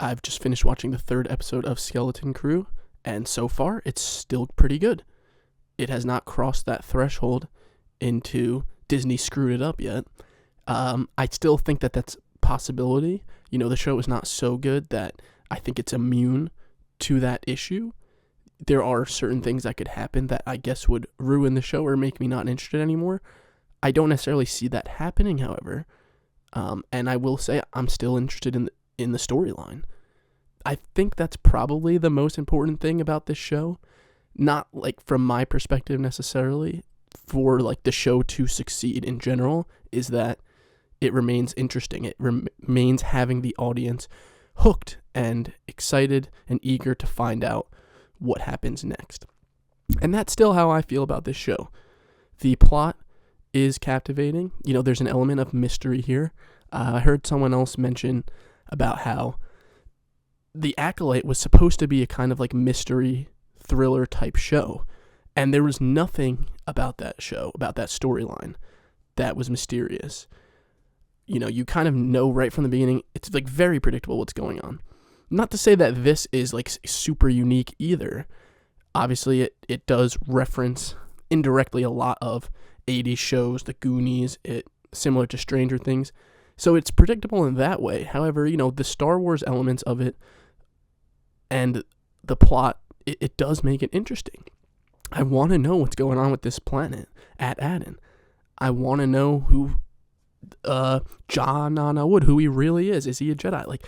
I've just finished watching the 3rd episode of Skeleton Crew, and so far, it's still pretty good. It has not crossed that threshold into Disney screwed it up yet. I still think that that's a possibility. The show is not so good that I think it's immune to that issue. There are certain things that could happen that I guess would ruin the show or make me not interested anymore. I don't necessarily see that happening, however. And I will say I'm still interested in the storyline. I think that's probably the most important thing about this show. Not like from my perspective necessarily, for like the show to succeed in general, is that it remains interesting. It remains having the audience hooked and excited and eager to find out what happens next. And that's still how I feel about this show. The plot is captivating. There's an element of mystery here. I heard someone else mention about how The Acolyte was supposed to be a kind of like mystery thriller type show, and there was nothing about that show, about that storyline, that was mysterious. You kind of know right from the beginning. It's like very predictable what's going on. Not to say that this is like super unique either. Obviously, it does reference indirectly a lot of 80s shows, The Goonies, similar to Stranger Things. So it's predictable in that way. However, the Star Wars elements of it and the plot, it does make it interesting. I want to know what's going on with this planet at Aden. I want to know who Jon Wood, who he really is. Is he a Jedi? Like,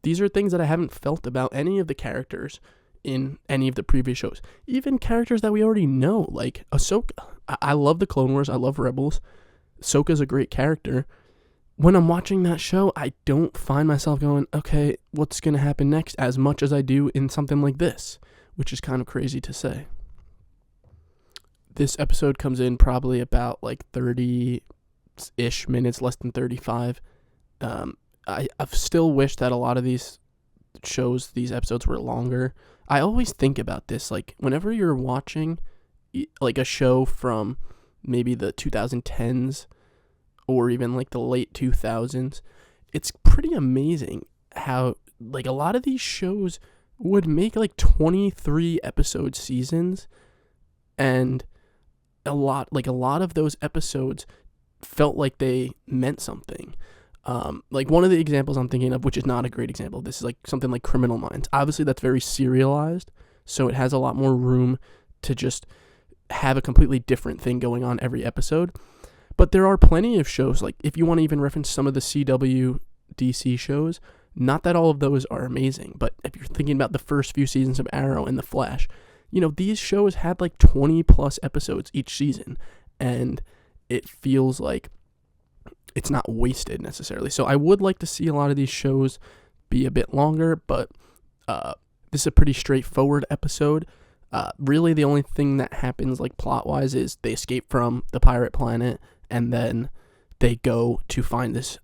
these are things that I haven't felt about any of the characters in any of the previous shows. Even characters that we already know, like Ahsoka. I love the Clone Wars. I love Rebels. Ahsoka's a great character. When I'm watching that show, I don't find myself going, okay, what's going to happen next, as much as I do in something like this, which is kind of crazy to say. This episode comes in probably about like 30-ish minutes, less than 35. I've still wished that a lot of these shows, these episodes were longer. I always think about this, like whenever you're watching like a show from maybe the 2010s or even like the late 2000s, it's pretty amazing how like a lot of these shows would make like 23 episode seasons, and a lot of those episodes felt like they meant something. Like one of the examples I'm thinking of, which is not a great example, this is like something like Criminal Minds. Obviously that's very serialized, so it has a lot more room to just have a completely different thing going on every episode. But there are plenty of shows, like if you want to even reference some of the CW DC shows, not that all of those are amazing, but if you're thinking about the first few seasons of Arrow and The Flash, these shows had like 20 plus episodes each season, and it feels like it's not wasted necessarily. So I would like to see a lot of these shows be a bit longer, but this is a pretty straightforward episode. Really the only thing that happens like plot-wise is they escape from the pirate planet, and then they go to find this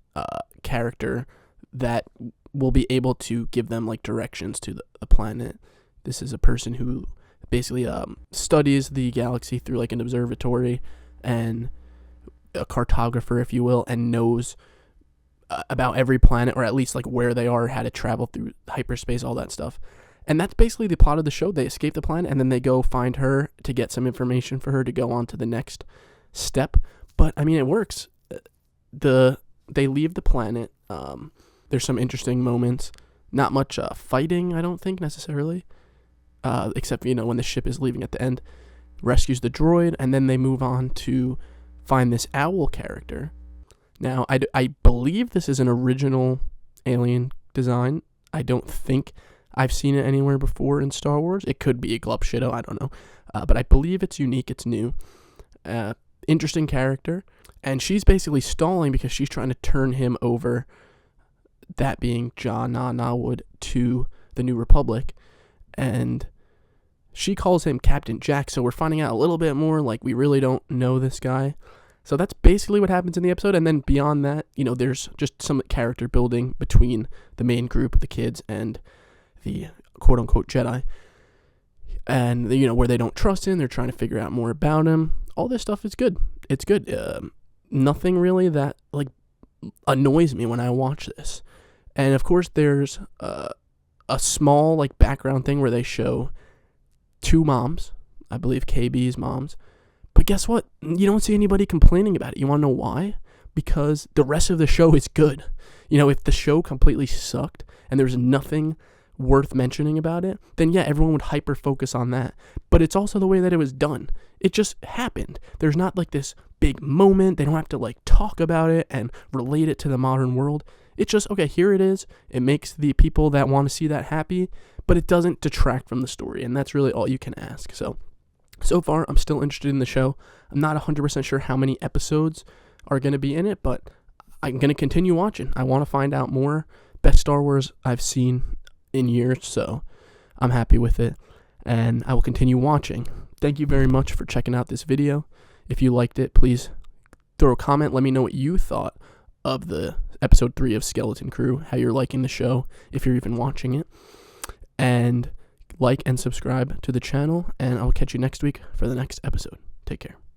character that will be able to give them like directions to the planet. This is a person who basically studies the galaxy through like an observatory, and a cartographer, if you will, and knows about every planet, or at least like where they are, how to travel through hyperspace, all that stuff. And that's basically the plot of the show. They escape the planet, and then they go find her to get some information for her to go on to the next step. But I mean, it works. They leave the planet. There's some interesting moments. Not much fighting, I don't think necessarily, except when the ship is leaving at the end. Rescues the droid, and then they move on to find this owl character. Now, I believe this is an original alien design. I don't think I've seen it anywhere before in Star Wars. It could be a Glup Shido, I don't know. But I believe it's unique, it's new. Interesting character. And she's basically stalling because she's trying to turn him over, that being Jon Wood, to the New Republic. And she calls him Captain Jack, so we're finding out a little bit more, like we really don't know this guy. So that's basically what happens in the episode, and then beyond that, there's just some character building between the main group, the kids, and the quote-unquote Jedi. And, where they don't trust him, they're trying to figure out more about him. All this stuff is good. It's good. Nothing really that, like, annoys me when I watch this. And, of course, there's a small like background thing where they show two moms, I believe KB's moms. But guess what? You don't see anybody complaining about it. You want to know why? Because the rest of the show is good. If the show completely sucked and there's nothing worth mentioning about it, then yeah, everyone would hyper focus on that. But it's also the way that it was done. It just happened. There's not like this big moment. They don't have to like talk about it and relate it to the modern world. It's just, okay, here it is. It makes the people that want to see that happy, but it doesn't detract from the story. And that's really all you can ask. So far, I'm still interested in the show. I'm not 100% sure how many episodes are going to be in it, but I'm going to continue watching. I want to find out more. Best Star Wars I've seen in years, so I'm happy with it. And I will continue watching. Thank you very much for checking out this video. If you liked it, please throw a comment. Let me know what you thought of the episode 3 of Skeleton Crew, how you're liking the show, if you're even watching it. And like and subscribe to the channel, and I'll catch you next week for the next episode. Take care.